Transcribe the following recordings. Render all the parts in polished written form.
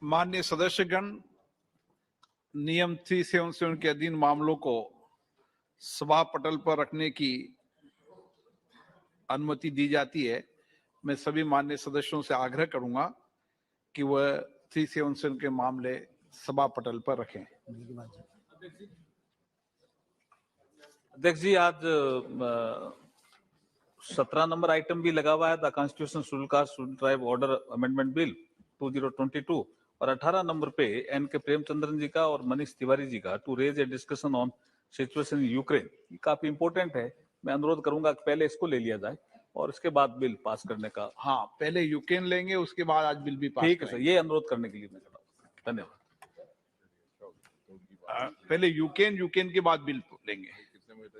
माननीय सदस्यगण, नियम 377 के अधीन मामलों को सभा पटल पर रखने की अनुमति दी जाती है। मैं सभी माननीय सदस्यों से आग्रह करूंगा कि वह 377 के मामले सभा पटल पर रखें। अध्यक्ष जी, आज 17 नंबर आइटम भी लगा हुआ है, the constitution schedule caste schedule tribe order amendment bill 2022, और 18 नंबर पे एन के प्रेमचंद्रन जी का और मनीष तिवारी जी का to raise a discussion on situation in Ukraine. ये काफी इंपॉर्टेंट है। मैं अनुरोध करूंगा कि पहले इसको ले लिया जाए और इसके बाद बिल पास करने का। हाँ, पहले यूक्रेन लेंगे, उसके बाद आज बिल भी पास ठीक है सर, ये अनुरोध करने के लिए मैं कर रहा हूं। धन्यवाद। पहले यूक्रेन के बाद बिल लेंगे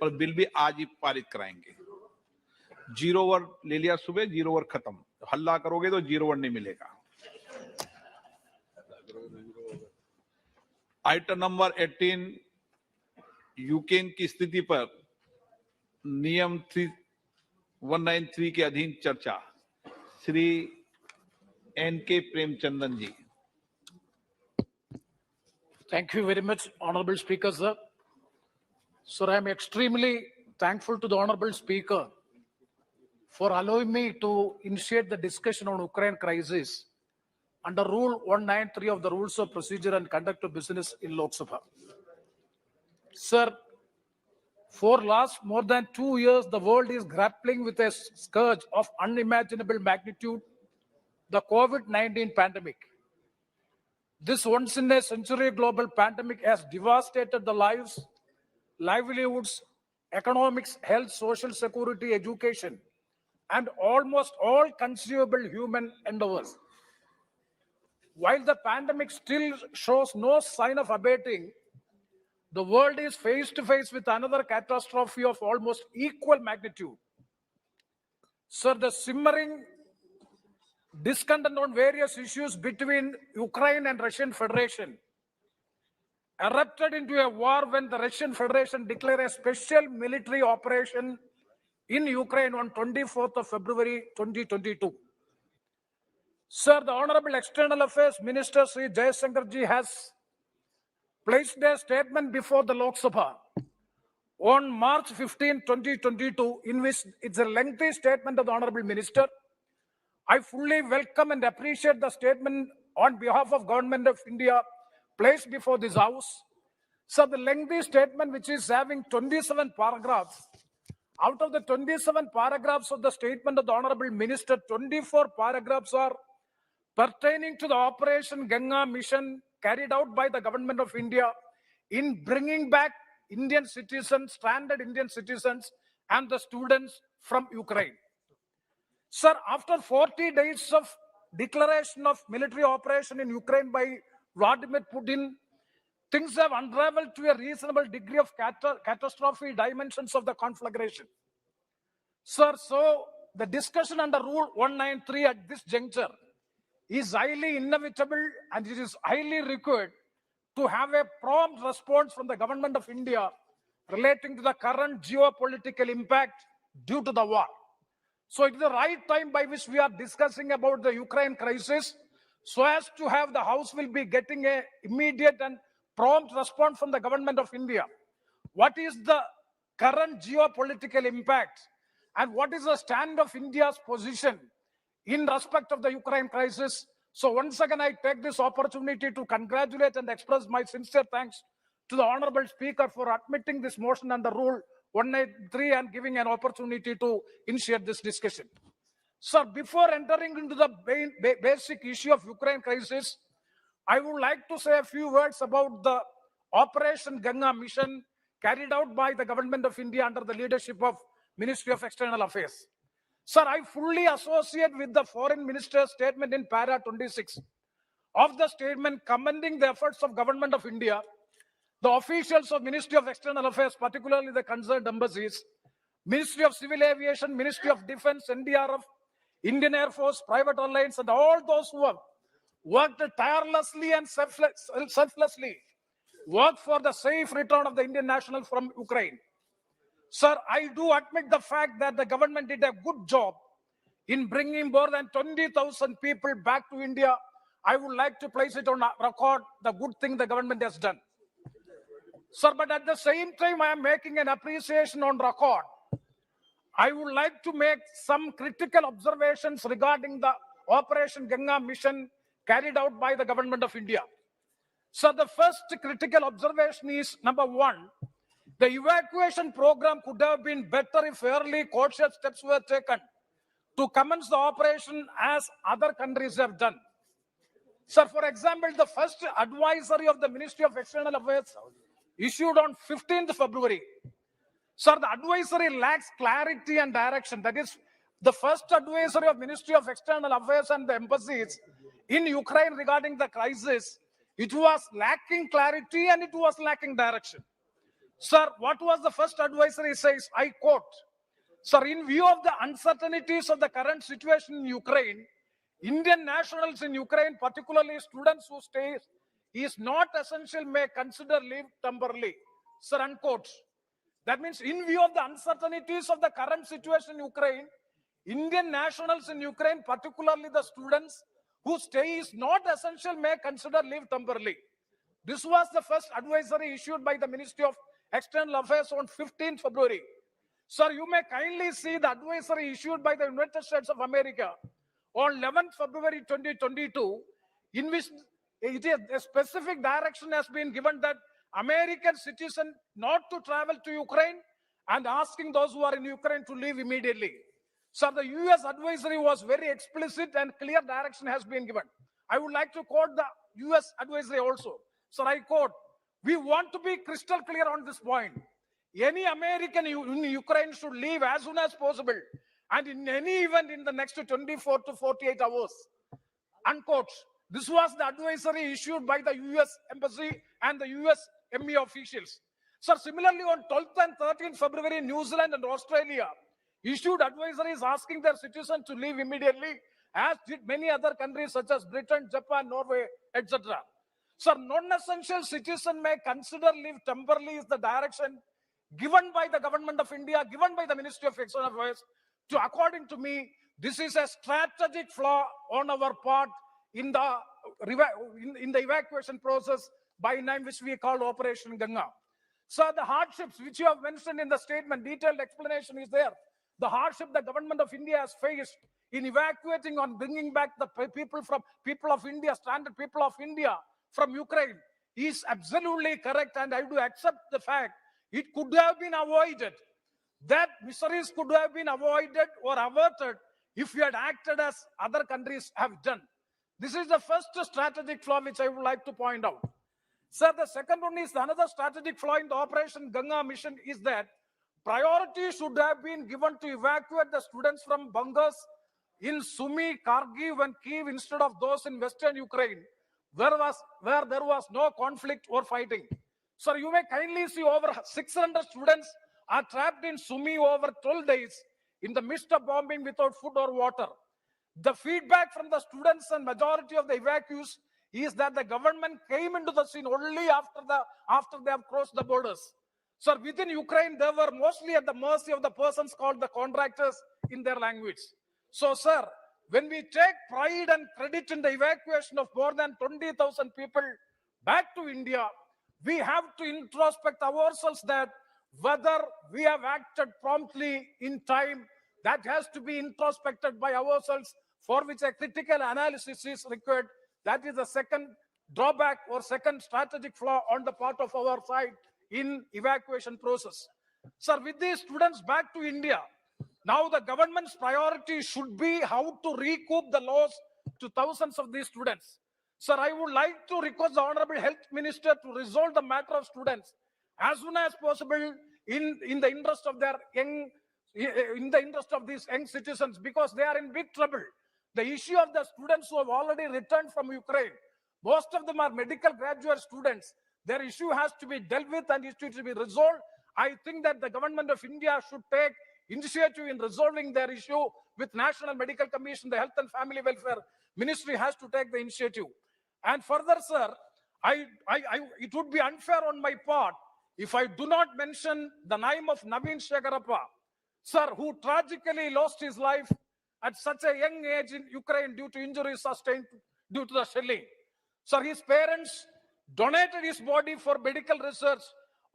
और बिल भी आज ही पारित कराएंगे। 0 ओवर ले लिया सुबह, 0 ओवर खत्म। हल्ला करोगे तो 0 ओवर नहीं मिलेगा। आइटम नंबर 18, यूक्रेन की स्थिति पर नियम 193 के अधीन चर्चा। श्री एन के प्रेमचंद्रन जी। Thank you very much, Honorable Speaker, sir. Sir, I am extremely thankful to the Honorable Speaker for allowing me to initiate the discussion on Ukraine crisis under Rule 193 of the Rules of Procedure and Conduct of Business in Lok Sabha. Sir, for last more than 2 years, the world is grappling with a scourge of unimaginable magnitude, the COVID-19 pandemic. This once-in-a-century global pandemic has devastated the lives, livelihoods, economics, health, social security, education, and almost all conceivable human endeavors. While the pandemic still shows no sign of abating, the world is face to face with another catastrophe of almost equal magnitude. Sir, the simmering discontent on various issues between Ukraine and Russian Federation erupted into a war when the Russian Federation declared a special military operation in Ukraine on 24th of February 2022. Sir, the Honorable External Affairs Minister Sri Jaishankar ji has placed a statement before the Lok Sabha on March 15, 2022, in which it's a lengthy statement of the Honorable Minister. I fully welcome and appreciate the statement on behalf of Government of India placed before this House. So the lengthy statement, which is having 27 paragraphs, out of the 27 paragraphs of the statement of the Honorable Minister, 24 paragraphs are pertaining to the Operation Ganga mission carried out by the Government of India in bringing back Indian citizens, stranded Indian citizens, and the students from Ukraine. Sir, after 40 days of declaration of military operation in Ukraine by Vladimir Putin, things have unraveled to a reasonable degree of catastrophic dimensions of the conflagration. Sir, so the discussion under Rule 193 at this juncture is highly inevitable, and it is highly required to have a prompt response from the Government of India relating to the current geopolitical impact due to the war. So it is the right time by which we are discussing about the Ukraine crisis, so as to have the House will be getting a immediate and prompt response from the Government of India. What is the current geopolitical impact, and what is the stand of India's position in respect of the Ukraine crisis? So once again, I take this opportunity to congratulate and express my sincere thanks to the Honorable Speaker for admitting this motion under Rule 193 and giving an opportunity to initiate this discussion. Sir, before entering into the basic issue of Ukraine crisis, I would like to say a few words about the Operation Ganga mission carried out by the Government of India under the leadership of Ministry of External Affairs. Sir, I fully associate with the Foreign Minister's statement in para 26 of the statement commending the efforts of Government of India, the officials of Ministry of External Affairs, particularly the concerned embassies, Ministry of Civil Aviation, Ministry of Defense, NDRF, Indian Air Force, private airlines, and all those who have worked tirelessly and selflessly worked for the safe return of the Indian national from Ukraine. Sir, I do admit the fact that the government did a good job in bringing more than 20,000 people back to India I would like to place it on record, the good thing the government has done. Sir, but at the same time, I am making an appreciation on record. I would like to make some critical observations regarding the Operation Ganga mission carried out by the government of India. So the first critical observation is, number one, the evacuation program could have been better if early cautious steps were taken to commence the operation as other countries have done. Sir, for example, the first advisory of the Ministry of External Affairs issued on 15th February. Sir, the advisory lacks clarity and direction. That is, the first advisory of Ministry of External Affairs and the embassies in Ukraine regarding the crisis, it was lacking clarity and it was lacking direction. Sir, what was the first advisory says, I quote, sir, in view of the uncertainties of the current situation in Ukraine, Indian nationals in Ukraine, particularly students who stay is not essential, may consider leave temporarily. Sir, unquote. That means in view of the uncertainties of the current situation in Ukraine, Indian nationals in Ukraine, particularly the students whose stay is not essential, may consider leave temporarily. This was the first advisory issued by the Ministry of External Affairs on 15th February. Sir, you may kindly see the advisory issued by the United States of America on 11th February 2022, in which it is a specific direction has been given that American citizens not to travel to Ukraine and asking those who are in Ukraine to leave immediately. So the US advisory was very explicit and clear direction has been given. I would like to quote the US advisory also. So I quote, we want to be crystal clear on this point. Any American in Ukraine should leave as soon as possible and in any event in the next 24 to 48 hours. Unquote. This was the advisory issued by the US Embassy and the US ME officials. Sir, similarly on 12th and 13th February, New Zealand and Australia issued advisories asking their citizens to leave immediately, as did many other countries such as Britain, Japan, Norway, etc. Sir, non-essential citizen may consider leave temporarily is the direction given by the government of India, given by the Ministry of External Affairs. According to me, this is a strategic flaw on our part in the evacuation process by name which we call Operation Ganga. So the hardships which you have mentioned in the statement, detailed explanation is there. The hardship the government of India has faced in evacuating on bringing back the people of India, stranded people of India from Ukraine is absolutely correct, and I do accept the fact it could have been avoided. That miseries could have been avoided or averted if we had acted as other countries have done. This is the first strategic flaw which I would like to point out. Sir, the second one is another strategic flaw in the Operation Ganga mission is that priority should have been given to evacuate the students from bunkers in Sumy, Kharkiv and Kyiv instead of those in western Ukraine, where there was no conflict or fighting. Sir, you may kindly see over 600 students are trapped in Sumy over 12 days in the midst of bombing without food or water. The feedback from the students and majority of the evacuees is that the government came into the scene only after they have crossed the borders. Sir, within Ukraine, they were mostly at the mercy of the persons called the contractors in their language. So, sir, when we take pride and credit in the evacuation of more than 20,000 people back to India, we have to introspect ourselves that whether we have acted promptly in time, that has to be introspected by ourselves, for which a critical analysis is required. That is the second drawback or second strategic flaw on the part of our side in evacuation process. Sir, with these students back to India, now the government's priority should be how to recoup the loss to thousands of these students. Sir, I would like to request the Honorable Health Minister to resolve the matter of students as soon as possible in the interest of their these young citizens, because they are in big trouble. The issue of the students who have already returned from Ukraine, most of them are medical graduate students. Their issue has to be dealt with and is to be resolved. I think that the government of India should take initiative in resolving their issue with National Medical Commission. The Health and Family Welfare Ministry has to take the initiative. And further, sir, it would be unfair on my part if I do not mention the name of Naveen Shekarappa, sir, who tragically lost his life at such a young age in Ukraine due to injuries sustained due to the shelling. Sir, his parents donated his body for medical research.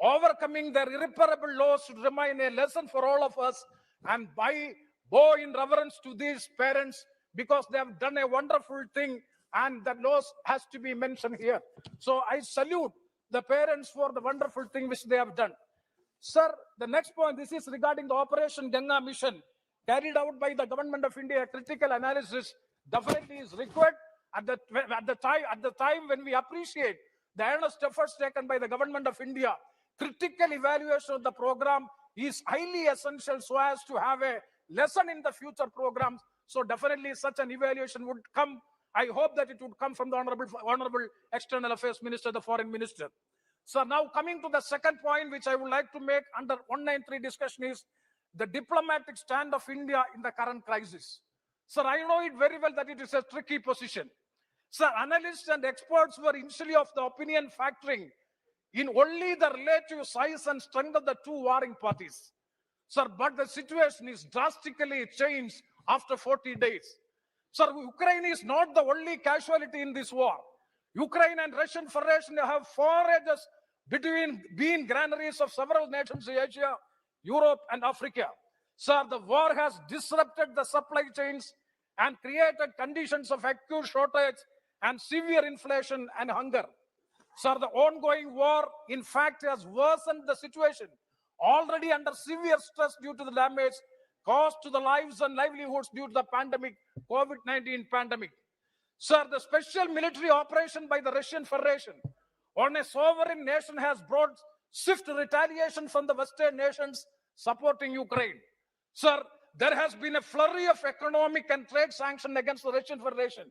Overcoming their irreparable loss should remain a lesson for all of us. And bow in reverence to these parents, because they have done a wonderful thing, and that loss has to be mentioned here. So I salute the parents for the wonderful thing which they have done. Sir, the next point, this is regarding the Operation Ganga mission carried out by the Government of India. Critical analysis definitely is required at the time when we appreciate the earnest efforts taken by the Government of India. Critical evaluation of the program is highly essential so as to have a lesson in the future programs. So definitely such an evaluation would come. I hope that it would come from the Honorable External Affairs Minister, the Foreign Minister. So now coming to the second point, which I would like to make under 193 discussion, is the diplomatic stand of India in the current crisis. Sir, I know it very well that it is a tricky position. Sir, analysts and experts were initially of the opinion factoring in only the relative size and strength of the two warring parties. Sir, but the situation is drastically changed after 40 days. Sir, Ukraine is not the only casualty in this war. Ukraine and Russian Federation have forages between being granaries of several nations in Asia, Europe, and Africa. Sir, the war has disrupted the supply chains and created conditions of acute shortage and severe inflation and hunger. Sir, the ongoing war, in fact, has worsened the situation, already under severe stress due to the damage caused to the lives and livelihoods due to the pandemic, COVID-19 pandemic. Sir, the special military operation by the Russian Federation on a sovereign nation has brought swift retaliation from the Western nations supporting Ukraine. Sir, there has been a flurry of economic and trade sanctions against the Russian Federation,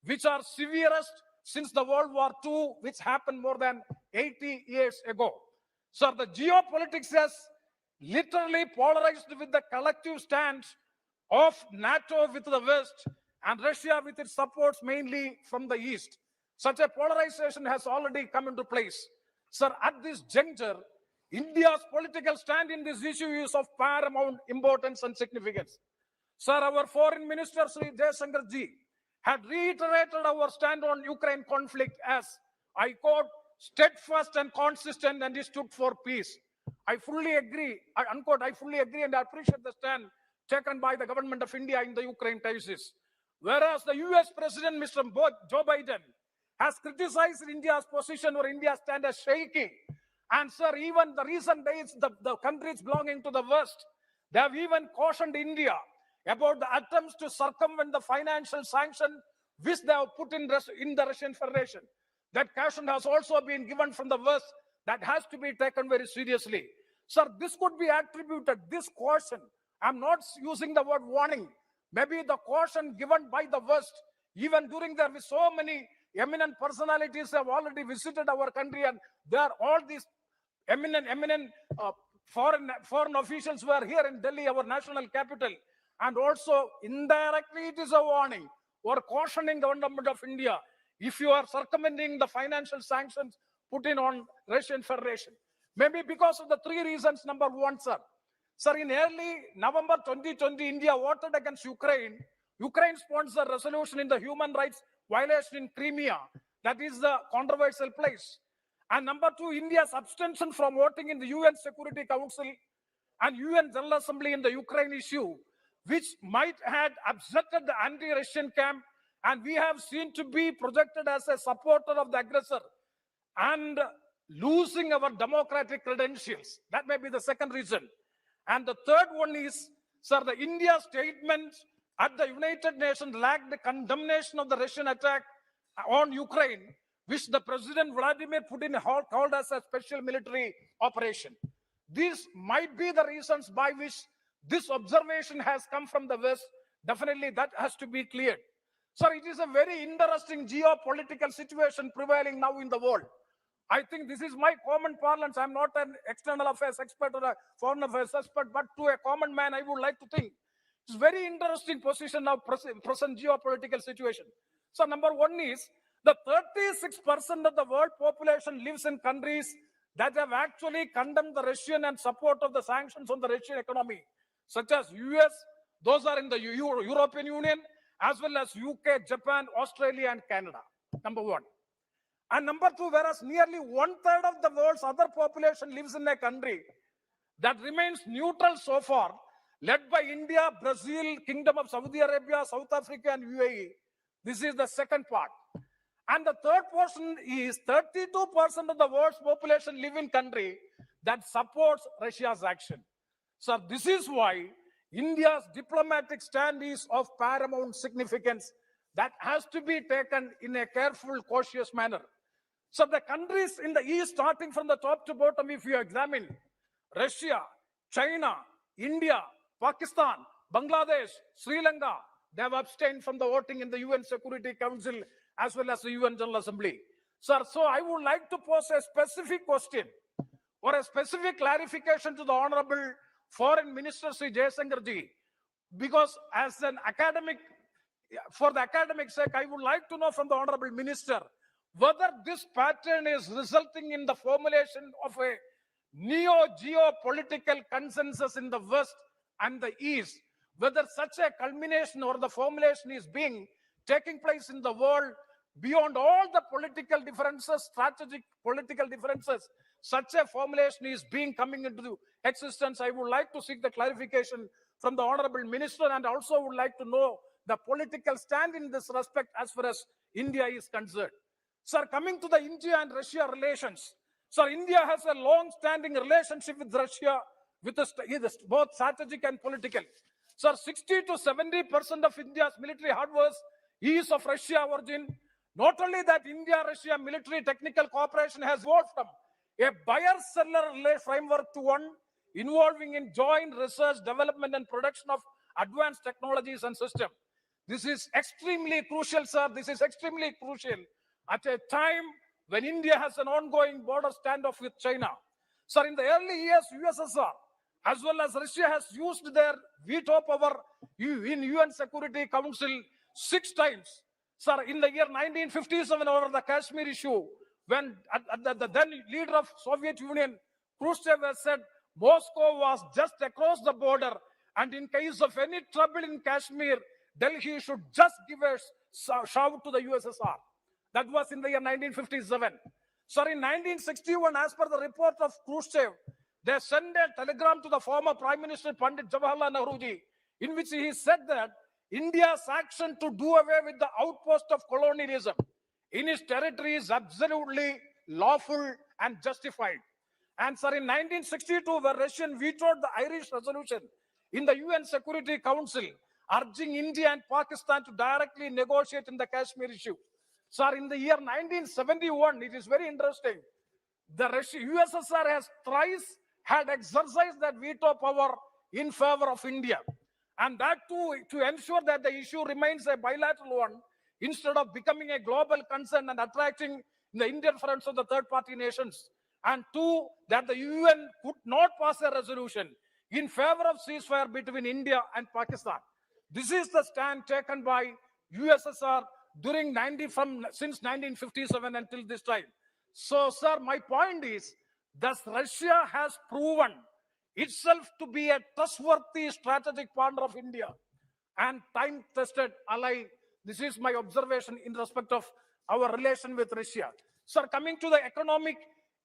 which are severest since the World War II, which happened more than 80 years ago. Sir, the geopolitics has literally polarized with the collective stance of NATO with the West and Russia with its supports mainly from the East. Such a polarization has already come into place. Sir, at this juncture, India's political stand in this issue is of paramount importance and significance. Sir, our Foreign Minister, Sri Jaishankar ji, had reiterated our stand on Ukraine conflict as, I quote, steadfast and consistent, and he stood for peace. I fully agree, unquote, I fully agree and I appreciate the stand taken by the Government of India in the Ukraine crisis. Whereas the US President, Mr. Joe Biden, has criticized India's position or India's stand as shaky. And sir, even the recent days, the countries belonging to the West, they have even cautioned India about the attempts to circumvent the financial sanction which they have put in the Russian Federation. That caution has also been given from the West that has to be taken very seriously. Sir, this could be attributed, this caution, I'm not using the word warning, maybe the caution given by the West, even during there with so many eminent personalities have already visited our country, and there are all these eminent foreign officials were here in Delhi, our national capital, and also indirectly it is a warning or cautioning the government of India if you are circumventing the financial sanctions put in on Russian Federation. Maybe because of the three reasons. Number one, sir. Sir, in early November 2020, India voted against Ukraine. Ukraine sponsored resolution in the human rights violation in Crimea. That is the controversial place. And number two, India's abstention from voting in the UN Security Council and UN General Assembly in the Ukraine issue, which might have upsetted the anti-Russian camp, and we have seen to be projected as a supporter of the aggressor and losing our democratic credentials. That may be the second reason. And the third one is, sir, the India statement at the United Nations lacked the condemnation of the Russian attack on Ukraine, which the President Vladimir Putin called as a special military operation. These might be the reasons by which this observation has come from the West. Definitely that has to be cleared. Sir, it is a very interesting geopolitical situation prevailing now in the world. I think this is my common parlance. I'm not an external affairs expert or a foreign affairs expert, but to a common man, I would like to think it's very interesting position now, present geopolitical situation. So number one is the 36% of the world population lives in countries that have actually condemned the Russian and support of the sanctions on the Russian economy, such as US, those are in the European Union, as well as UK, Japan, Australia, and Canada. Number one. And number two, whereas nearly 1/3 of the world's other population lives in a country that remains neutral so far, led by India, Brazil, Kingdom of Saudi Arabia, South Africa, and UAE. This is the second part. And the third portion is 32% of the world's population live in country that supports Russia's action. So this is why India's diplomatic stand is of paramount significance that has to be taken in a careful, cautious manner. So the countries in the East, starting from the top to bottom, if you examine Russia, China, India, Pakistan, Bangladesh, Sri Lanka, they have abstained from the voting in the UN Security Council as well as the UN General Assembly. Sir, so I would like to pose a specific question or a specific clarification to the Honorable Foreign Minister Sri Jayasankar ji, because as an academic, for the academic sake, I would like to know from the Honorable Minister whether this pattern is resulting in the formulation of a neo-geopolitical consensus in the West and the East, whether such a culmination or the formulation is taking place in the world beyond all the political differences, strategic political differences, such a formulation is coming into existence. I would like to seek the clarification from the Honorable Minister, and also would like to know the political stand in this respect as far as India is concerned. Sir, coming to the India and Russia relations, sir, India has a long-standing relationship with Russia, with both strategic and political. Sir, 60 to 70% of India's military hardware is of Russia origin. Not only that, India-Russia military technical cooperation has evolved from a buyer-seller framework to one involving in joint research, development, and production of advanced technologies and systems. This is extremely crucial, sir. This is extremely crucial at a time when India has an ongoing border standoff with China. Sir, in the early years, USSR as well as Russia has used their veto power in UN Security Council 6 times. Sir, in the year 1957, over the Kashmir issue, when the then leader of Soviet Union, Khrushchev, has said Moscow was just across the border, and in case of any trouble in Kashmir, Delhi should just give a shout to the USSR. That was in the year 1957. Sir, in 1961, as per the report of Khrushchev, they sent a telegram to the former Prime Minister Pandit Jawaharlal Nehru ji, in which he said that India's action to do away with the outpost of colonialism in its territory is absolutely lawful and justified. And sir, in 1962, the Russian vetoed the Irish resolution in the UN Security Council, urging India and Pakistan to directly negotiate in the Kashmir issue. Sir, in the year 1971, it is very interesting, the USSR has thrice had exercised that veto power in favor of India. And that too, to ensure that the issue remains a bilateral one, instead of becoming a global concern and attracting the interference of the third-party nations. And two, that the UN could not pass a resolution in favor of ceasefire between India and Pakistan. This is the stand taken by USSR since 1957 until this time. So, sir, my point is, thus Russia has proven itself to be a trustworthy strategic partner of India and time-tested ally. This is my observation in respect of our relation with Russia. Sir, coming to the economic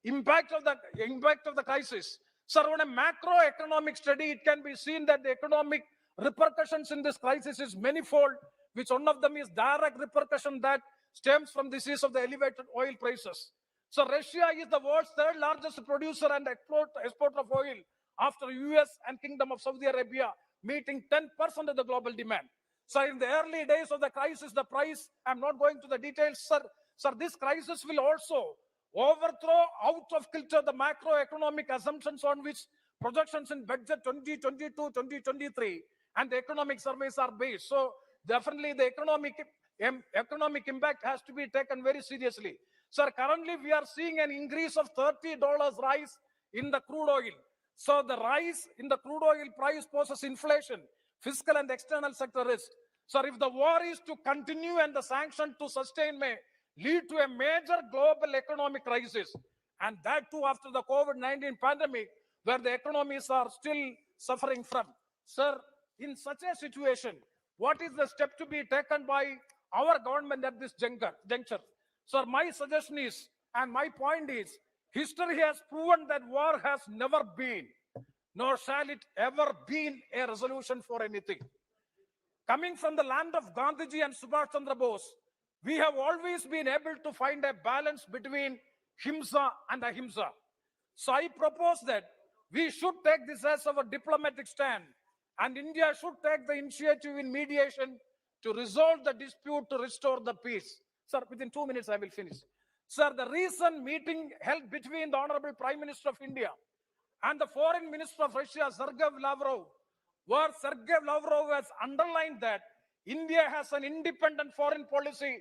impact of the crisis. Sir, on a macroeconomic study, it can be seen that the economic repercussions in this crisis is manifold, which one of them is direct repercussion that stems from this is of the elevated oil prices. So Russia is the world's third largest producer and exporter of oil after US and Kingdom of Saudi Arabia, meeting 10% of the global demand. So in the early days of the crisis, the price, I'm not going to the details, sir. Sir, this crisis will also overthrow out of kilter the macroeconomic assumptions on which projections in budget 2022, 2023 and the economic surveys are based. So definitely the economic impact has to be taken very seriously. Sir, currently we are seeing an increase of $30 rise in the crude oil. So the rise in the crude oil price poses inflation, fiscal and external sector risk. Sir, if the war is to continue and the sanction to sustain may lead to a major global economic crisis, and that too after the COVID-19 pandemic, where the economies are still suffering from. Sir, in such a situation, what is the step to be taken by our government at this juncture? Sir, my suggestion is, and my point is, history has proven that war has never been, nor shall it ever be, a resolution for anything. Coming from the land of Gandhiji and Subhash Chandra Bose, we have always been able to find a balance between himsa and ahimsa. So I propose that we should take this as our diplomatic stand, and India should take the initiative in mediation to resolve the dispute to restore the peace. Sir, within 2 minutes I will finish. Sir, the recent meeting held between the Honorable Prime Minister of India and the Foreign Minister of Russia, Sergei Lavrov, where Sergei Lavrov has underlined that India has an independent foreign policy,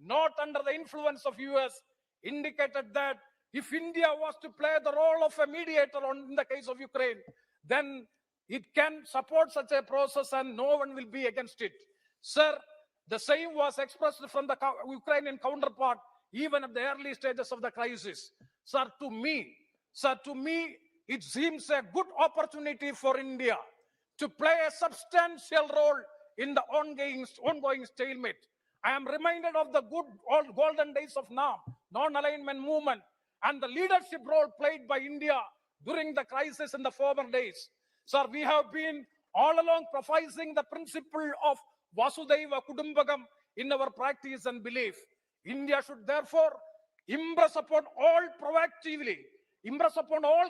not under the influence of US, indicated that if India was to play the role of a mediator in the case of Ukraine, then it can support such a process and no one will be against it. Sir, the same was expressed from the Ukrainian counterpart even at the early stages of the crisis. Sir, to me, it seems a good opportunity for India to play a substantial role in the ongoing stalemate. I am reminded of the good old golden days of NAM, non-alignment movement, and the leadership role played by India during the crisis in the former days. Sir, we have been all along professing the principle of Vasudhaiva Kudumbakam in our practice and belief. India should therefore impress upon all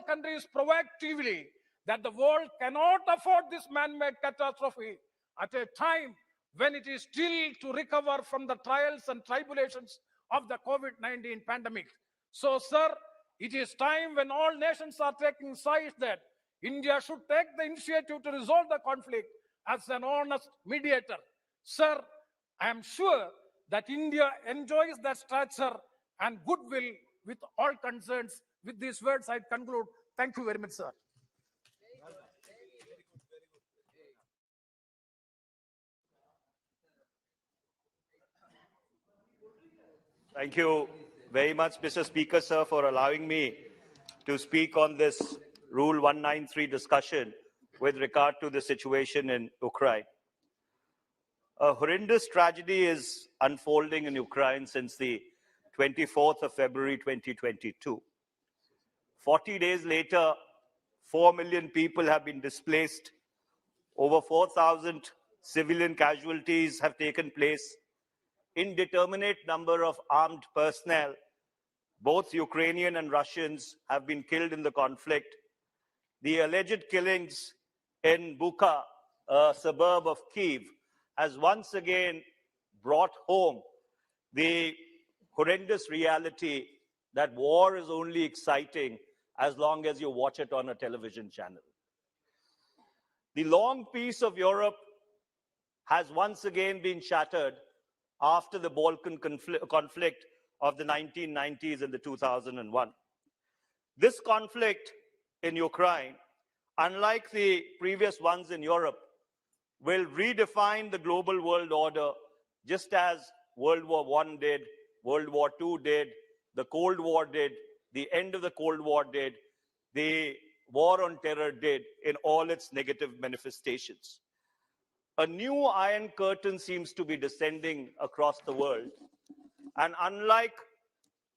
countries proactively that the world cannot afford this man-made catastrophe at a time when it is still to recover from the trials and tribulations of the COVID-19 pandemic. So, sir, it is time when all nations are taking sides that India should take the initiative to resolve the conflict as an honest mediator. Sir, I am sure that India enjoys that stature and goodwill with all concerns. With these words, I conclude. Thank you very much, sir. Thank you very much, Mr. Speaker, sir, for allowing me to speak on this Rule 193 discussion with regard to the situation in Ukraine. A horrendous tragedy is unfolding in Ukraine since the 24th of February 2022. 40 days later, 4 million people have been displaced. Over 4,000 civilian casualties have taken place. Indeterminate number of armed personnel, both Ukrainian and Russians, have been killed in the conflict. The alleged killings in Bucha, a suburb of Kyiv, has once again brought home the horrendous reality that war is only exciting as long as you watch it on a television channel. The long peace of Europe has once again been shattered after the Balkan conflict of the 1990s and the 2001. This conflict in Ukraine, unlike the previous ones in Europe, will redefine the global world order just as World War I did, World War II did, the Cold War did, the end of the Cold War did, the War on Terror did in all its negative manifestations. A new Iron Curtain seems to be descending across the world. And unlike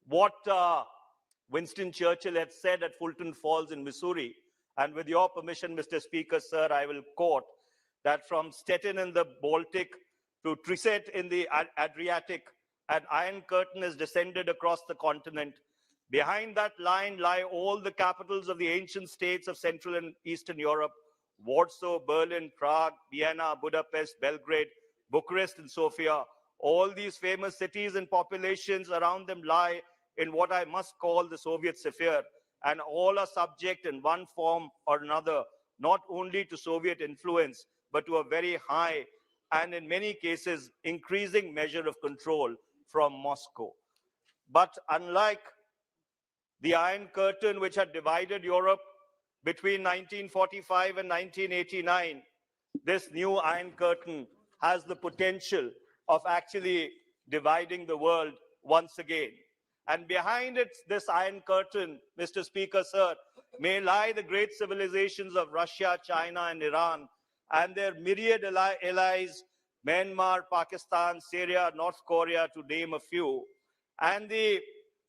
what Winston Churchill had said at Fulton Falls in Missouri, and with your permission, Mr. Speaker, sir, I will quote that from Stettin in the Baltic to Trieste in the Adriatic, an Iron Curtain has descended across the continent. Behind that line lie all the capitals of the ancient states of Central and Eastern Europe: Warsaw, Berlin, Prague, Vienna, Budapest, Belgrade, Bucharest, and Sofia. All these famous cities and populations around them lie in what I must call the Soviet sphere, and all are subject in one form or another, not only to Soviet influence, but to a very high and in many cases increasing measure of control from Moscow. But unlike the Iron Curtain, which had divided Europe between 1945 and 1989, this new Iron Curtain has the potential of actually dividing the world once again. And behind it, this Iron Curtain, Mr. Speaker, sir, may lie the great civilizations of Russia, China, and Iran, and their myriad allies, Myanmar, Pakistan, Syria, North Korea, to name a few. And the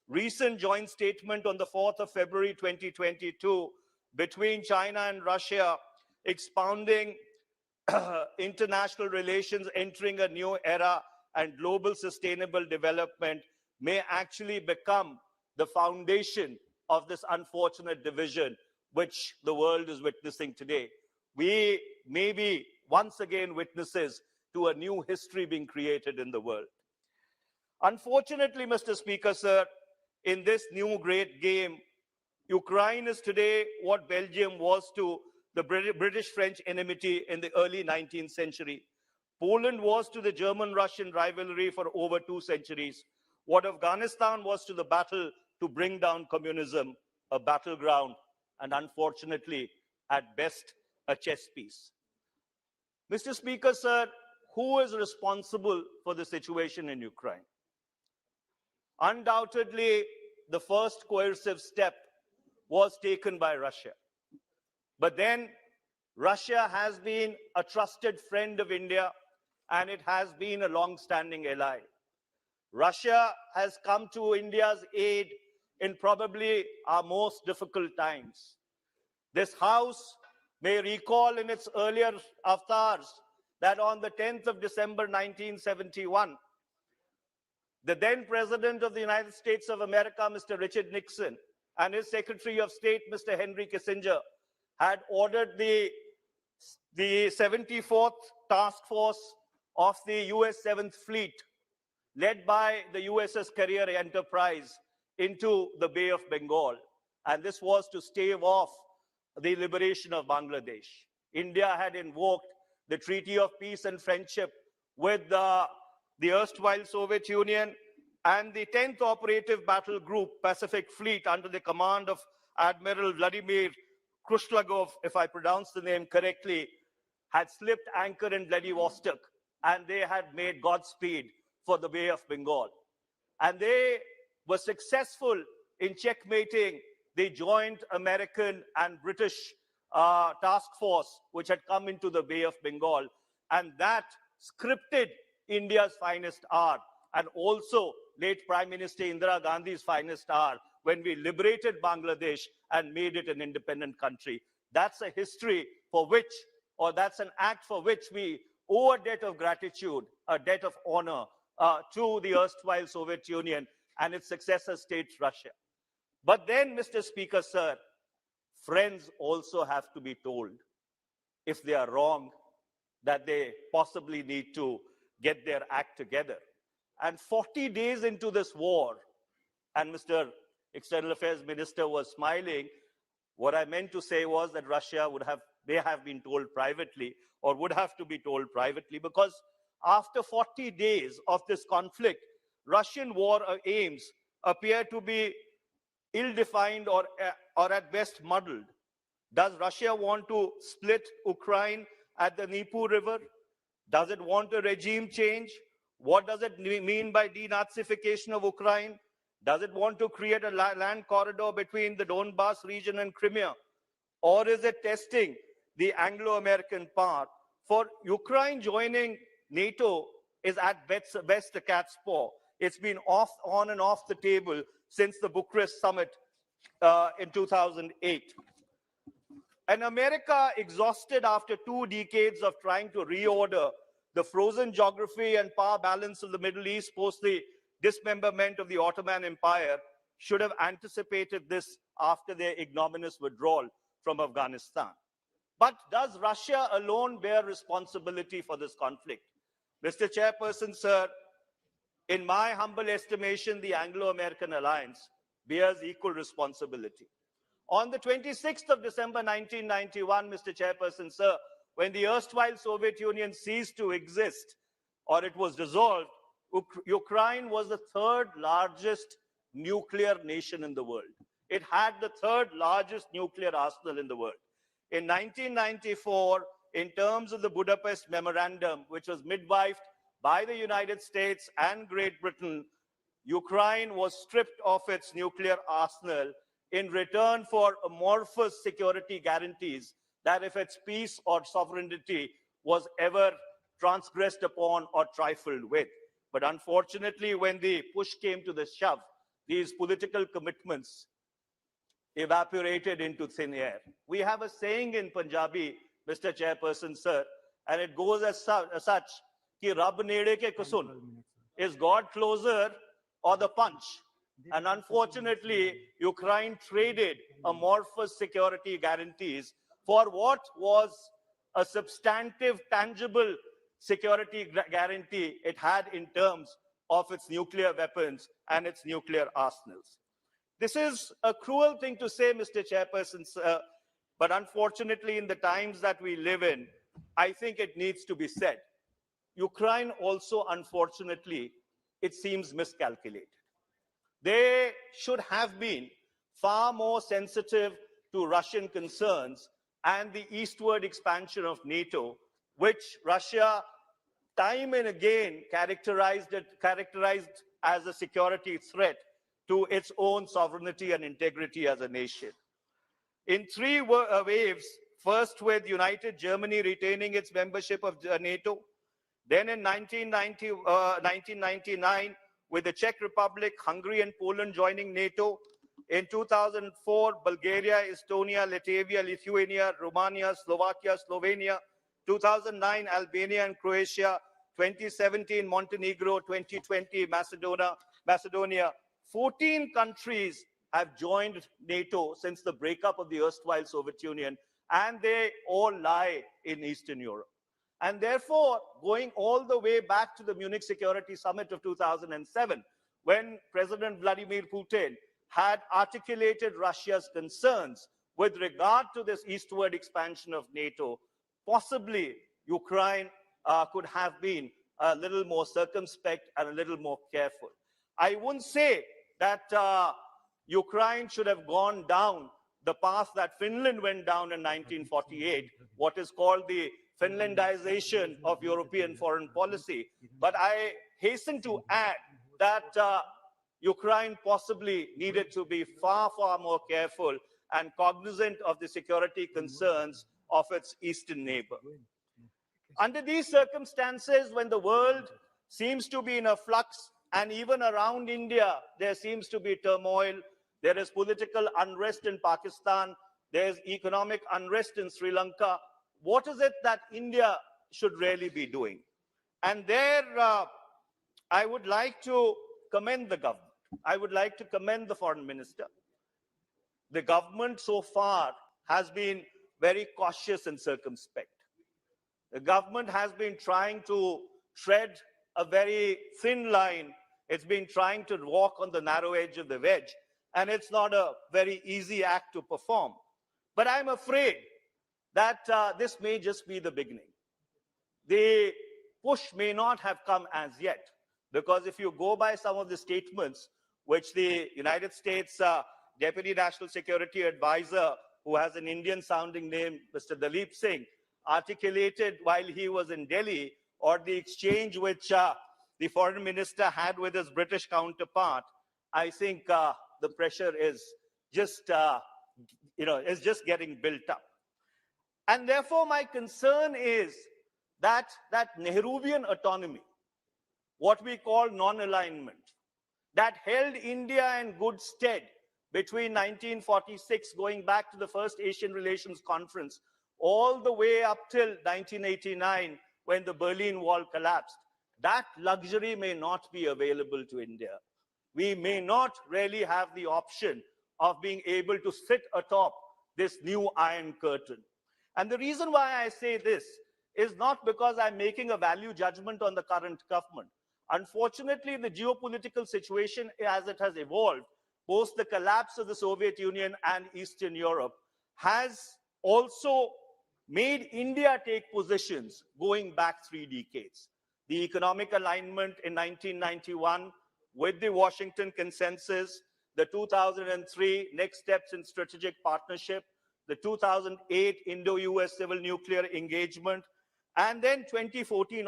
recent joint statement on the 4th of February 2022 between China and Russia expounding international relations entering a new era and global sustainable development may actually become the foundation of this unfortunate division which the world is witnessing today. We may be once again witnesses to a new history being created in the world. Unfortunately, Mr. Speaker, sir, in this new great game, Ukraine is today what Belgium was to the British-French enmity in the early 19th century. Poland was to the German-Russian rivalry for over 2 centuries. What Afghanistan was to the battle to bring down communism, a battleground, and unfortunately, at best, a chess piece. Mr. Speaker, sir, who is responsible for the situation in Ukraine? Undoubtedly, the first coercive step was taken by Russia. But then Russia has been a trusted friend of India, and it has been a long-standing ally. Russia has come to India's aid in probably our most difficult times. This House may recall in its earlier avatars that on the 10th of December 1971, the then President of the United States of America, Mr. Richard Nixon, and his Secretary of State, Mr. Henry Kissinger, had ordered the 74th Task Force of the US 7th Fleet, led by the USS Carrier Enterprise, into the Bay of Bengal. And this was to stave off the liberation of Bangladesh. India had invoked the Treaty of Peace and Friendship with the erstwhile Soviet Union, and the 10th Operative Battle Group Pacific Fleet under the command of Admiral Vladimir Krushlagov, if I pronounce the name correctly, had slipped anchor in Vladivostok, and they had made Godspeed for the Bay of Bengal. And they were successful in checkmating the joint American and British task force which had come into the Bay of Bengal. And that scripted India's finest hour, and also late Prime Minister Indira Gandhi's finest hour, when we liberated Bangladesh and made it an independent country. That's a history for which, or that's an act for which we owe a debt of gratitude, a debt of honor to the erstwhile Soviet Union and its successor state, Russia. But then, Mr. Speaker, sir, friends also have to be told if they are wrong, that they possibly need to get their act together. And 40 days into this war, and Mr. External Affairs Minister was smiling, what I meant to say was that Russia they have been told privately, or would have to be told privately, because after 40 days of this conflict, Russian war aims appear to be ill-defined or at best muddled. Does Russia want to split Ukraine at the Dnieper River? Does it want a regime change? What does it mean by denazification of Ukraine? Does it want to create a land corridor between the Donbas region and Crimea? Or is it testing the Anglo-American part? For Ukraine joining NATO is at best a cat's paw. It's been on and off the table since the Bucharest summit in 2008. And America, exhausted after 2 decades of trying to reorder the frozen geography and power balance of the Middle East post the dismemberment of the Ottoman Empire, should have anticipated this after their ignominious withdrawal from Afghanistan. But does Russia alone bear responsibility for this conflict? Mr. Chairperson, sir, in my humble estimation, the Anglo-American alliance bears equal responsibility. On the 26th of December 1991, Mr. Chairperson, sir, when the erstwhile Soviet Union ceased to exist, or it was dissolved, Ukraine was the 3rd largest nuclear nation in the world. It had the 3rd largest nuclear arsenal in the world. In 1994, in terms of the Budapest Memorandum, which was midwifed by the United States and Great Britain, Ukraine was stripped of its nuclear arsenal in return for amorphous security guarantees that if its peace or sovereignty was ever transgressed upon or trifled with. But unfortunately, when the push came to the shove, these political commitments evaporated into thin air. We have a saying in Punjabi, Mr. Chairperson, sir, and it goes as such, ki Rab nede ke kusun. Is God closer or the punch? And unfortunately, Ukraine traded amorphous security guarantees for what was a substantive, tangible security guarantee it had in terms of its nuclear weapons and its nuclear arsenals. This is a cruel thing to say, Mr. Chairperson, sir, but unfortunately, in the times that we live in, I think it needs to be said. Ukraine also, unfortunately, it seems miscalculated. They should have been far more sensitive to Russian concerns and the eastward expansion of NATO, which Russia time and again characterized as a security threat to its own sovereignty and integrity as a nation. In three waves, first with United Germany retaining its membership of NATO, then in 1999 with the Czech Republic, Hungary and Poland joining NATO, in 2004, Bulgaria, Estonia, Latvia, Lithuania, Romania, Slovakia, Slovenia, 2009, Albania and Croatia, 2017, Montenegro, 2020, Macedonia. 14 countries have joined NATO since the breakup of the erstwhile Soviet Union, and they all lie in Eastern Europe. And therefore, going all the way back to the Munich Security Summit of 2007, when President Vladimir Putin had articulated Russia's concerns with regard to this eastward expansion of NATO, possibly Ukraine could have been a little more circumspect and a little more careful. I wouldn't say that Ukraine should have gone down the path that Finland went down in 1948, what is called the Finlandization of European foreign policy. But I hasten to add that Ukraine possibly needed to be far, far more careful and cognizant of the security concerns of its eastern neighbor. Under these circumstances, when the world seems to be in a flux, and even around India, there seems to be turmoil, there is political unrest in Pakistan, there is economic unrest in Sri Lanka, what is it that India should really be doing? And there, I would like to commend the government. I would like to commend the foreign minister. The government so far has been very cautious and circumspect. The government has been trying to tread a very thin line. It's been trying to walk on the narrow edge of the wedge, and it's not a very easy act to perform. But I'm afraid that this may just be the beginning. The push may not have come as yet, because if you go by some of the statements which the United States Deputy National Security Advisor, who has an Indian-sounding name, Mr. Dalip Singh, articulated while he was in Delhi, or the exchange which the foreign minister had with his British counterpart, I think the pressure is just, getting built up. And therefore, my concern is that Nehruvian autonomy, what we call non-alignment, that held India in good stead between 1946, going back to the first Asian Relations Conference, all the way up till 1989, when the Berlin Wall collapsed. That luxury may not be available to India. We may not really have the option of being able to sit atop this new Iron Curtain. And the reason why I say this is not because I'm making a value judgment on the current government. Unfortunately, the geopolitical situation as it has evolved, post the collapse of the Soviet Union and Eastern Europe, has also made India take positions going back 3 decades. The economic alignment in 1991 with the Washington Consensus, the 2003 next steps in strategic partnership, the 2008 Indo-US civil nuclear engagement, and then 2014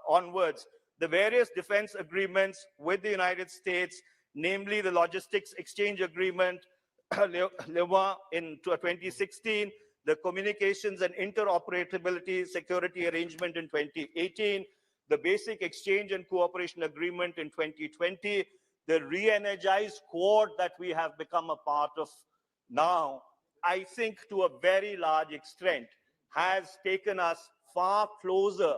onwards, the various defense agreements with the United States, namely the Logistics Exchange Agreement, LEWA in 2016, the Communications and Interoperability Security Arrangement in 2018, the Basic Exchange and Cooperation Agreement in 2020, the re-energized Quad that we have become a part of now, I think to a very large extent has taken us far closer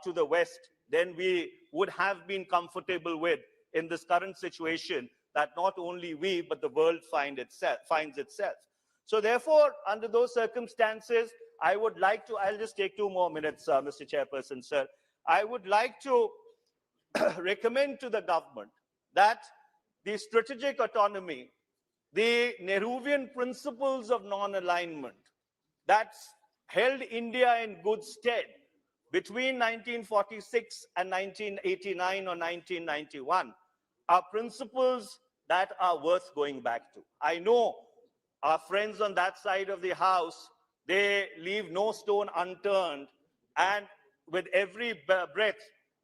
to the West than we would have been comfortable with in this current situation that not only we, but the world finds itself. So therefore, under those circumstances, I would like to, I'll just take 2 more minutes, Mr. Chairperson, sir. I would like to recommend to the government that the strategic autonomy, the Nehruvian principles of non-alignment that's held India in good stead between 1946 and 1989 or 1991 are principles that are worth going back to. I know our friends on that side of the house, they leave no stone unturned, and with every breath,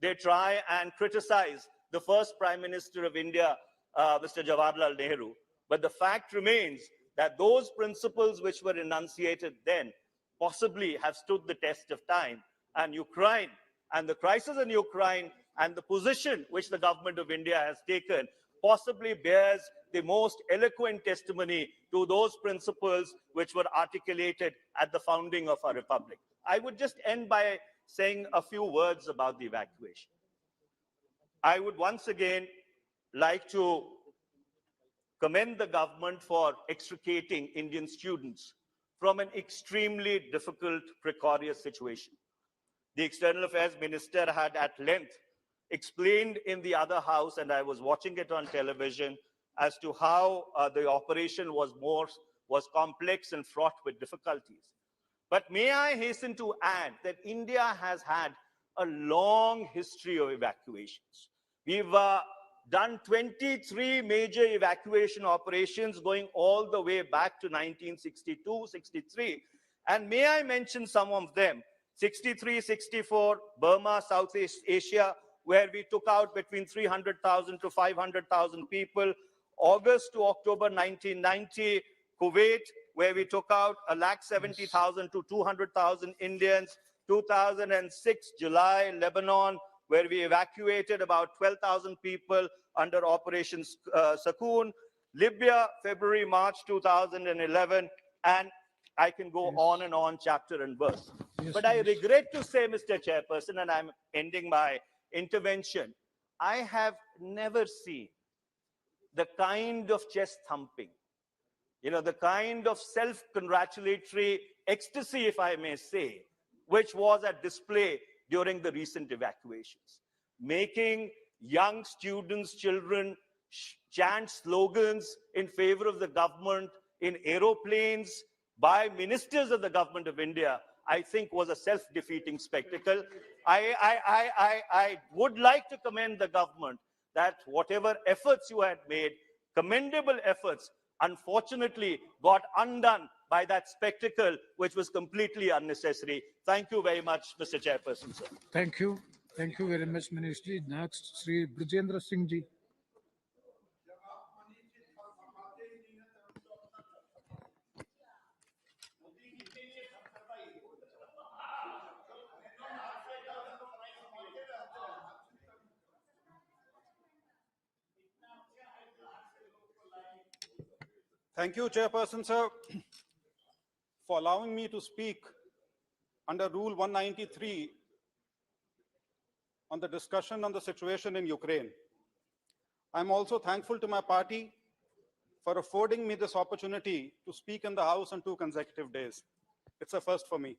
they try and criticize the first Prime Minister of India, Mr. Jawaharlal Nehru. But the fact remains that those principles which were enunciated then possibly have stood the test of time. And Ukraine, and the crisis in Ukraine, and the position which the government of India has taken possibly bears the most eloquent testimony to those principles which were articulated at the founding of our republic. I would just end by saying a few words about the evacuation. I would once again like to commend the government for extricating Indian students from an extremely difficult, precarious situation. The External Affairs Minister had at length explained in the other house, and I was watching it on television, as to how the operation was complex and fraught with difficulties. But may I hasten to add that India has had a long history of evacuations. We've done 23 major evacuation operations going all the way back to 1962, 63. And may I mention some of them? 63, 64, Burma, Southeast Asia, where we took out between 300,000 to 500,000 people. August to October 1990, Kuwait, where we took out 170,000 to 200,000 Indians. 2006, July, Lebanon, where we evacuated about 12,000 people under Operation Sakoon. Libya, February, March 2011, and I can go on and on, chapter and verse. But I regret to say, Mr. Chairperson, and I'm ending my intervention, I have never seen the kind of chest thumping, the kind of self-congratulatory ecstasy, if I may say, which was at display during the recent evacuations. Making young students, children, chant slogans in favor of the government in aeroplanes by ministers of the government of India, I think was a self-defeating spectacle. I would like to commend the government that whatever efforts you had made, commendable efforts, unfortunately got undone by that spectacle, which was completely unnecessary. Thank you very much, Mr. Chairperson, sir. Thank you. Thank you very much, Minister. Next, Sri Brijendra Singh ji. Thank you, Chairperson, sir, for allowing me to speak under Rule 193 on the discussion on the situation in Ukraine. I'm also thankful to my party for affording me this opportunity to speak in the House on 2 consecutive days. It's a first for me.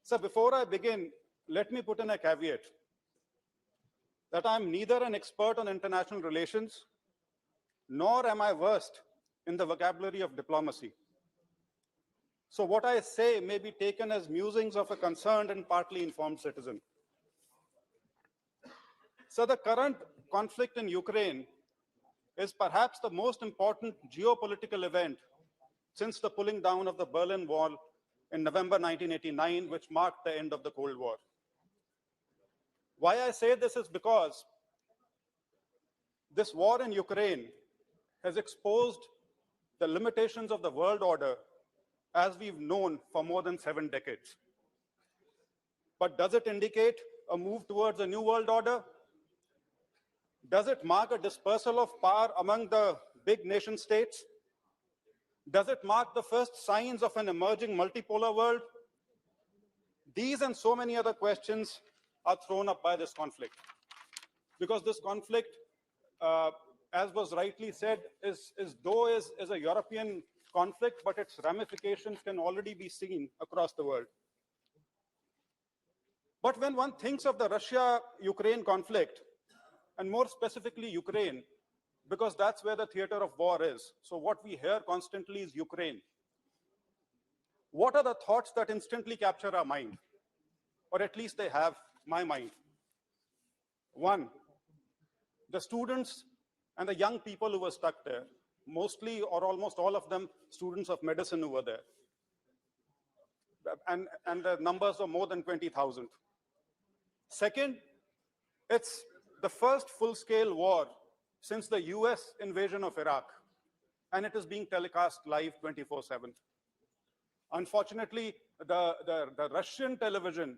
So before I begin, let me put in a caveat that I'm neither an expert on international relations, nor am I versed in the vocabulary of diplomacy. So what I say may be taken as musings of a concerned and partly informed citizen. So the current conflict in Ukraine is perhaps the most important geopolitical event since the pulling down of the Berlin Wall in November 1989, which marked the end of the Cold War. Why I say this is because this war in Ukraine has exposed the limitations of the world order as we've known for more than 7 decades. But does it indicate a move towards a new world order? Does it mark a dispersal of power among the big nation states? Does it mark the first signs of an emerging multipolar world? These and so many other questions are thrown up by this conflict. Because this conflict, as was rightly said, is a European conflict, but its ramifications can already be seen across the world. But when one thinks of the Russia-Ukraine conflict, and more specifically Ukraine, because that's where the theater of war is. So what we hear constantly is Ukraine. What are the thoughts that instantly capture our mind? Or at least they have my mind. One, the students and the young people who were stuck there, mostly or almost all of them students of medicine who were there. And the numbers are more than 20,000. Second, it's the first full-scale war since the US invasion of Iraq, and it is being telecast live 24/7. Unfortunately, the Russian television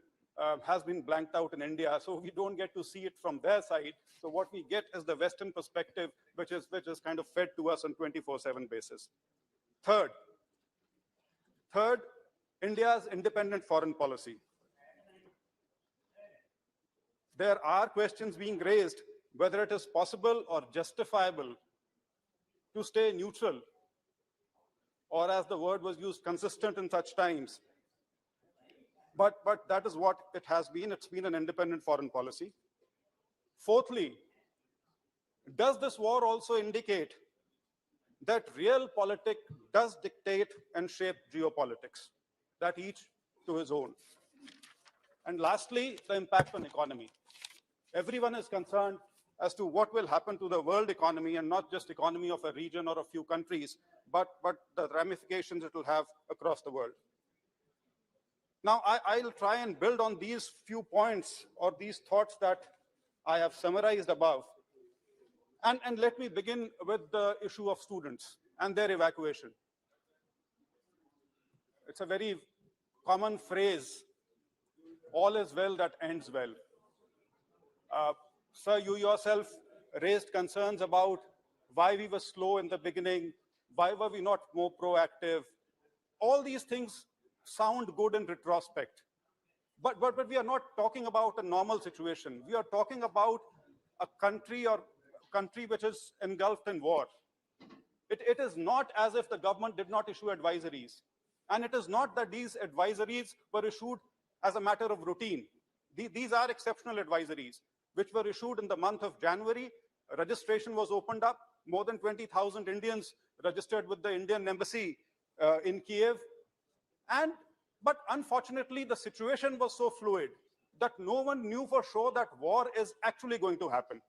has been blanked out in India, so we don't get to see it from their side. So what we get is the Western perspective, which is kind of fed to us on 24/7 basis. Third, India's independent foreign policy. There are questions being raised whether it is possible or justifiable to stay neutral, or as the word was used, consistent in such times. But that is what it has been. It's been an independent foreign policy. Fourthly, does this war also indicate that real politics does dictate and shape geopolitics, that each to his own? And lastly, the impact on economy. Everyone is concerned as to what will happen to the world economy, and not just economy of a region or a few countries, but the ramifications it will have across the world. Now, I'll try and build on these few points or these thoughts that I have summarized above. And let me begin with the issue of students and their evacuation. It's a very common phrase, all is well that ends well. Sir, you yourself raised concerns about why we were slow in the beginning, why were we not more proactive. All these things sound good in retrospect. But we are not talking about a normal situation. We are talking about a country which is engulfed in war. It is not as if the government did not issue advisories. And it is not that these advisories were issued as a matter of routine. These are exceptional advisories, which were issued in the month of January. Registration was opened up. More than 20,000 Indians registered with the Indian embassy in Kiev. But unfortunately, the situation was so fluid that no one knew for sure that war is actually going to happen.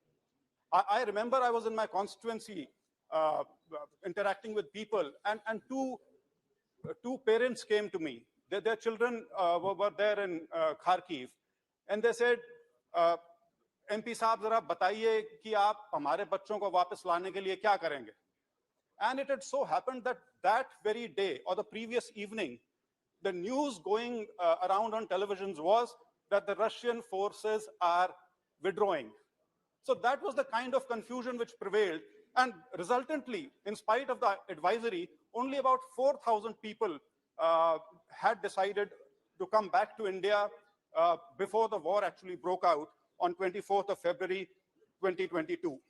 I remember I was in my constituency interacting with people, and two parents came to me. Their children were there in Kharkiv, and they said, MP साहब जरा बताइए कि आप हमारे बच्चों को वापस लाने के लिए क्या करेंगे? And it had so happened that that very day or the previous evening, the news going around on televisions was that the Russian forces are withdrawing. So that was the kind of confusion which prevailed. And resultantly, in spite of the advisory, only about 4,000 people had decided to come back to India before the war actually broke out on 24th of February, 2022.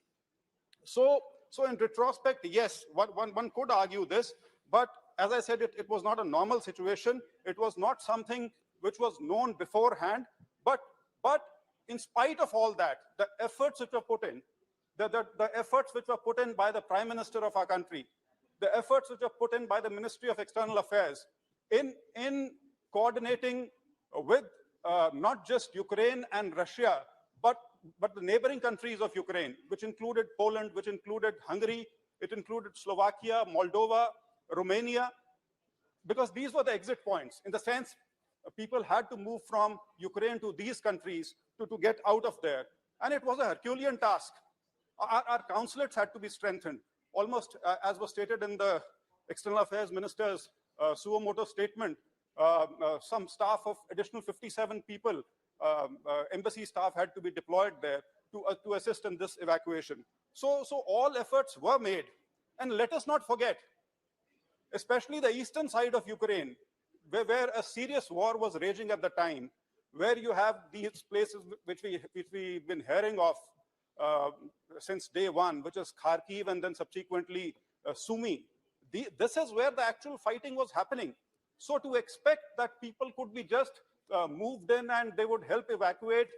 So in retrospect, yes, one could argue this, but as I said, it was not a normal situation. It was not something which was known beforehand, but in spite of all that, the efforts which were put in, the efforts which were put in by the Prime Minister of our country, the efforts which were put in by the Ministry of External Affairs in coordinating with not just Ukraine and Russia, but the neighboring countries of Ukraine, which included Poland, which included Hungary, it included Slovakia, Moldova, Romania, because these were the exit points. In the sense, people had to move from Ukraine to these countries to get out of there. And it was a Herculean task. Our consulates had to be strengthened. Almost, as was stated in the External Affairs Minister's suo moto statement, some staff of additional 57 people, embassy staff had to be deployed there to assist in this evacuation. So all efforts were made. And let us not forget, especially the eastern side of Ukraine, where a serious war was raging at the time, where you have these places which we've been hearing of since day one, which is Kharkiv and then subsequently Sumy. This is where the actual fighting was happening. So to expect that people could be just moved in and they would help evacuate,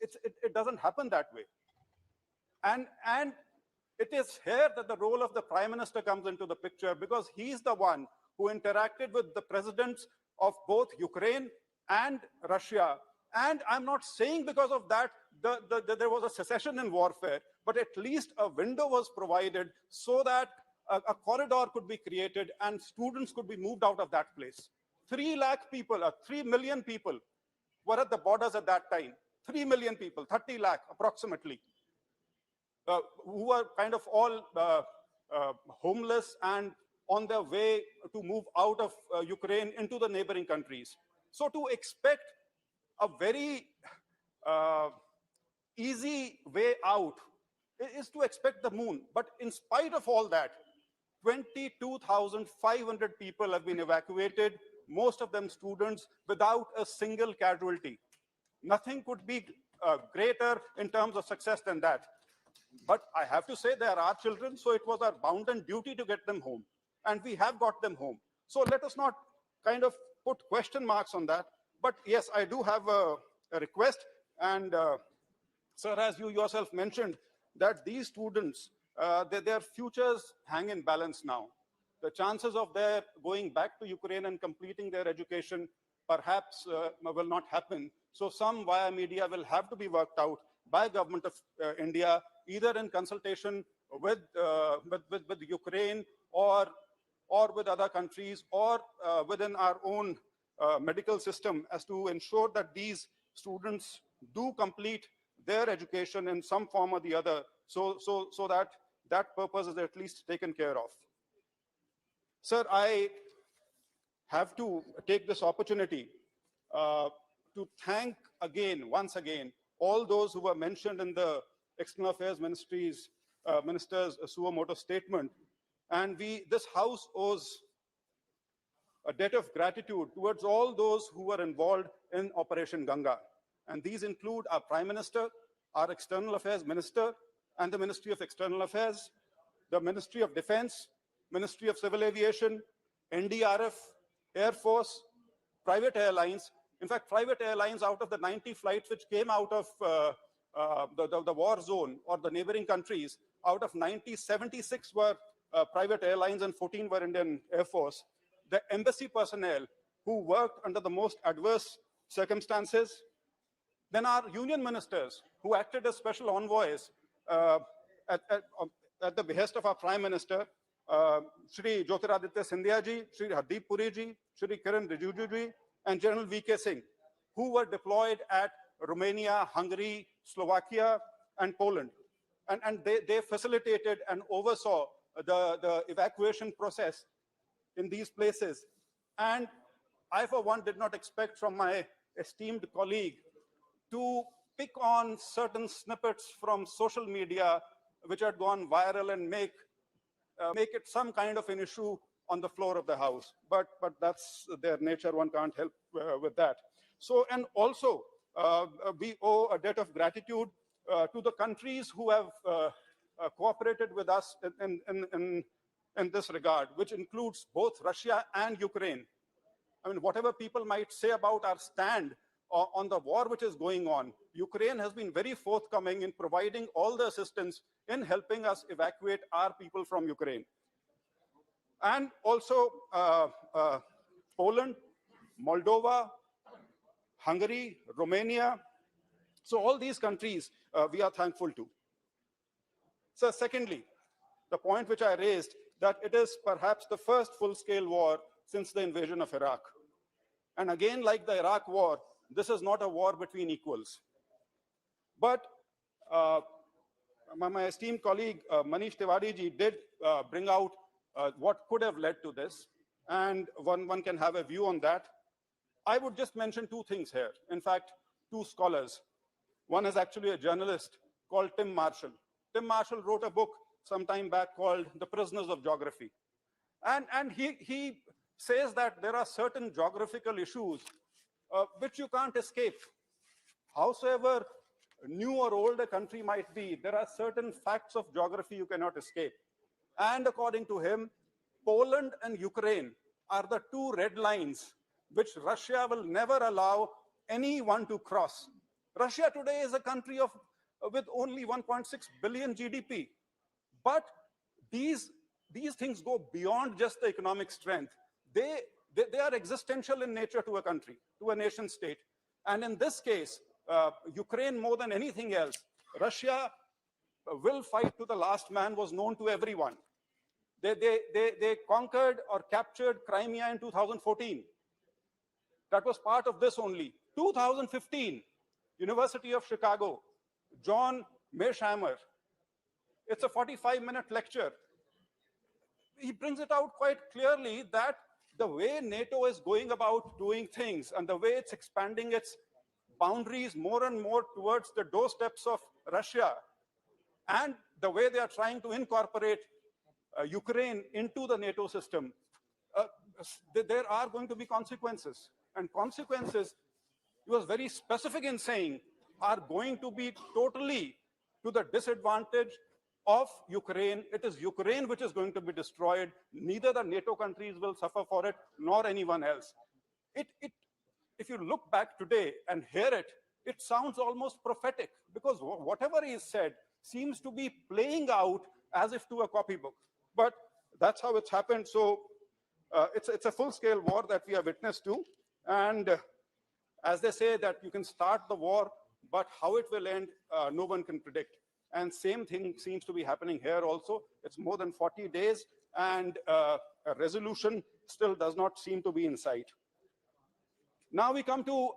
it doesn't happen that way. And it is here that the role of the Prime Minister comes into the picture, because he's the one who interacted with the presidents of both Ukraine and Russia. And I'm not saying because of that there was a cessation in warfare, but at least a window was provided so that a corridor could be created and students could be moved out of that place. 3 lakh people, 3 million people were at the borders at that time. 3 million people, 30 lakh approximately, who were kind of all homeless and on their way to move out of Ukraine into the neighboring countries. So to expect a very easy way out is to expect the moon. But in spite of all that, 22,500 people have been evacuated, most of them students, without a single casualty. Nothing could be greater in terms of success than that. But I have to say, there are children, so it was our bounden duty to get them home. And we have got them home. So let us not kind of put question marks on that. But yes, I do have a request. And sir, as you yourself mentioned, that these students, their futures hang in balance now. The chances of their going back to Ukraine and completing their education perhaps will not happen. So some via media will have to be worked out by government of India, either in consultation with Ukraine or with other countries, or within our own medical system, as to ensure that these students do complete their education in some form or the other, so that that purpose is at least taken care of. Sir, I have to take this opportunity to thank once again, all those who were mentioned in the External Affairs Minister's suo moto statement. And this House owes a debt of gratitude towards all those who were involved in Operation Ganga. And these include our Prime Minister, our External Affairs Minister, and the Ministry of External Affairs, the Ministry of Defense, Ministry of Civil Aviation, NDRF, Air Force, private airlines. In fact, private airlines, out of the 90 flights which came out of the war zone or the neighboring countries, out of 90, 76 were private airlines and 14 were Indian Air Force. The embassy personnel who worked under the most adverse circumstances. Then our union ministers who acted as special envoys at the behest of our Prime Minister, Shri Jyotiraditya Scindia ji, Shri Hardeep Puri ji, Shri Kiran Rijiju ji, and General V.K. Singh, who were deployed at Romania, Hungary, Slovakia, and Poland. And they facilitated and oversaw the evacuation process in these places. And I, for one, did not expect from my esteemed colleague to pick on certain snippets from social media which had gone viral and make it some kind of an issue on the floor of the House. But that's their nature, one can't help with that. So, and also, we owe a debt of gratitude to the countries who have cooperated with us in this regard, which includes both Russia and Ukraine. I mean, whatever people might say about our stand on the war which is going on, Ukraine has been very forthcoming in providing all the assistance in helping us evacuate our people from Ukraine. And also Poland, Moldova, Hungary, Romania. So all these countries we are thankful to. So secondly, the point which I raised, that it is perhaps the first full-scale war since the invasion of Iraq. And again, like the Iraq war, this is not a war between equals. But my esteemed colleague Manish Tiwari ji did bring out what could have led to this. and one can have a view on that. I would just mention two things here. In fact, two scholars. One is actually a journalist called Tim Marshall. Tim Marshall wrote a book some time back called The Prisoners of Geography. And he says that there are certain geographical issues which you can't escape. Howsoever new or old a country might be, there are certain facts of geography you cannot escape. And according to him, Poland and Ukraine are the two red lines which Russia will never allow anyone to cross. Russia today is a country with only 1.6 billion GDP. But these things go beyond just the economic strength. They are existential in nature to a country, to a nation state. And in this case, Ukraine more than anything else, Russia will fight to the last man was known to everyone. They conquered or captured Crimea in 2014. That was part of this only. 2015, University of Chicago, John Mearsheimer. It's a 45-minute lecture. He brings it out quite clearly that the way NATO is going about doing things and the way it's expanding its boundaries more and more towards the doorsteps of Russia, and the way they are trying to incorporate Ukraine into the NATO system, there are going to be consequences. And consequences, he was very specific in saying, are going to be totally to the disadvantage of Ukraine. It is Ukraine which is going to be destroyed. Neither the NATO countries will suffer for it, nor anyone else. If you look back today and hear it, it sounds almost prophetic, because whatever he said seems to be playing out as if to a copybook. But that's how it's happened. So it's a full-scale war that we are witness to. And as they say that you can start the war, but how it will end, no one can predict. And same thing seems to be happening here also. It's more than 40 days, and a resolution still does not seem to be in sight. Now we come to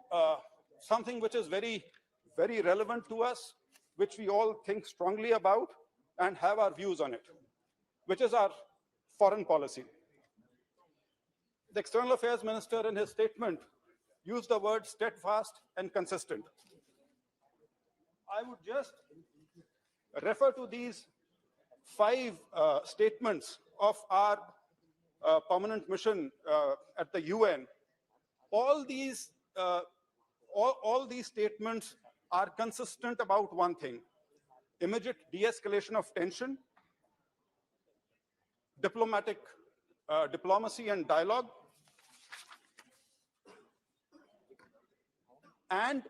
something which is very, very relevant to us, which we all think strongly about and have our views on it, which is our foreign policy. The External Affairs Minister in his statement used the word steadfast and consistent. I would just refer to these 5 statements of our permanent mission at the UN. All these statements are consistent about one thing: immediate de-escalation of tension, diplomacy and dialogue, and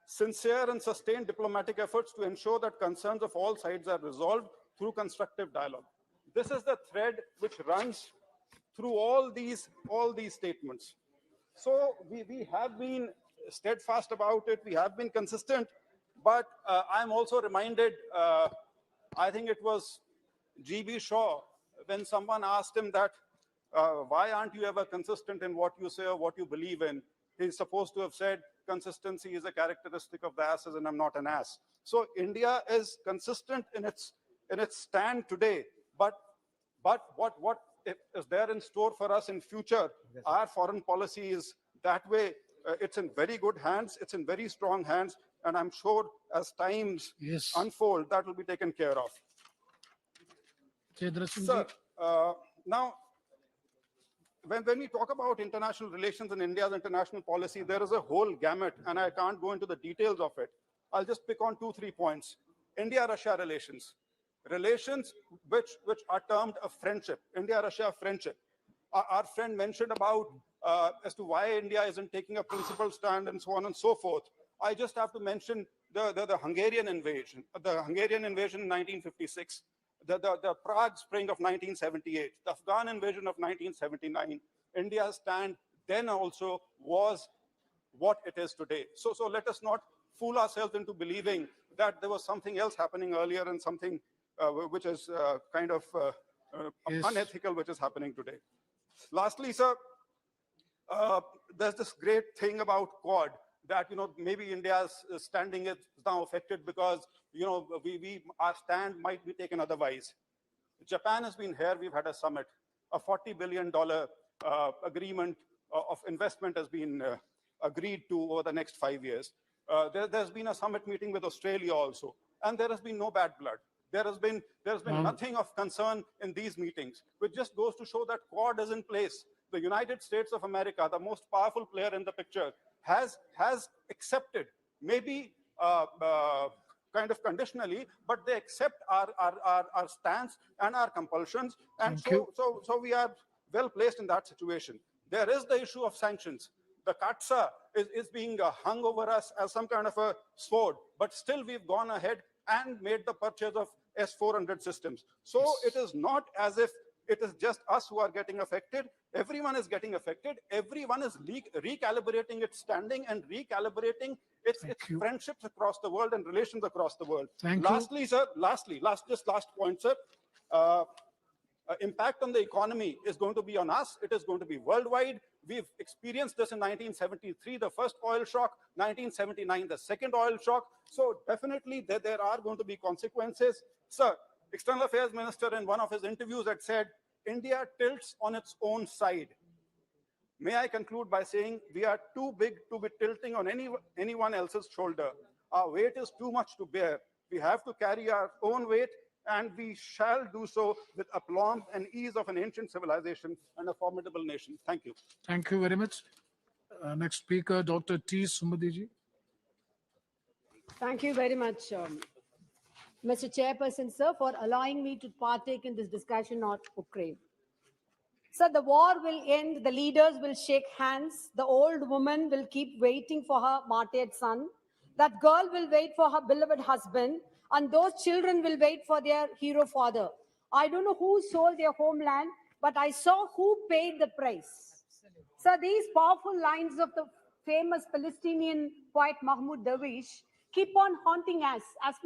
sincere and sustained diplomatic efforts to ensure that concerns of all sides are resolved through constructive dialogue. This is the thread which runs through all these statements. So we have been steadfast about it, we have been consistent, but I'm also reminded, I think it was G.B. Shaw, when someone asked him that, why aren't you ever consistent in what you say or what you believe in? He's supposed to have said, consistency is a characteristic of the asses and I'm not an ass. So India is consistent in its stand today, but what is there in store for us in future? Our foreign policy is that way. It's in very good hands, it's in very strong hands, and I'm sure as times unfold, that will be taken care of. Sir, now, when we talk about international relations and India's international policy, there is a whole gamut, and I can't go into the details of it. I'll just pick on 2-3 points. India-Russia relations. Relations which are termed a friendship, India-Russia friendship. Our friend mentioned about as to why India isn't taking a principled stand and so on and so forth. I just have to mention the Hungarian invasion, in 1956, the Prague Spring of 1978, the Afghan invasion of 1979. India's stand then also was what it is today. So let us not fool ourselves into believing that there was something else happening earlier and something which is kind of unethical, which is happening today. Lastly, sir, there's this great thing about Quad that, maybe India's standing is now affected because, our stand might be taken otherwise. Japan has been here, we've had a summit. a $40 billion agreement of investment has been agreed to over the next 5 years. There's been a summit meeting with Australia also, and there has been no bad blood. There has been nothing of concern in these meetings, which just goes to show that Quad is in place. The United States of America, the most powerful player in the picture, has accepted, maybe kind of conditionally, but they accept our stance and our compulsions, and so we are well placed in that situation. There is the issue of sanctions. The Katsa is being hung over us as some kind of a sword, but still we've gone ahead and made the purchase of S-400 systems. So it is not as if it is just us who are getting affected. Everyone is getting affected. Everyone is recalibrating its standing and recalibrating its friendships across the world and relations across the world. Lastly, sir, last point, sir. Impact on the economy is going to be on us. It is going to be worldwide. We've experienced this in 1973, the first oil shock, 1979, the second oil shock. So definitely there are going to be consequences. Sir, External Affairs Minister in one of his interviews had said, India tilts on its own side. May I conclude by saying we are too big to be tilting on anyone else's shoulder. Our weight is too much to bear. We have to carry our own weight, and we shall do so with aplomb and ease of an ancient civilization and a formidable nation. Thank you. Thank you very much. Next speaker, Dr. T. Sumadiji. Thank you very much, Mr. Chairperson, sir, for allowing me to partake in this discussion on Ukraine. Sir, the war will end, the leaders will shake hands, the old woman will keep waiting for her martyred son, that girl will wait for her beloved husband, and those children will wait for their hero father. I don't know who sold their homeland, but I saw who paid the price. So these powerful lines of the famous Palestinian poet Mahmoud Darwish keep on haunting us as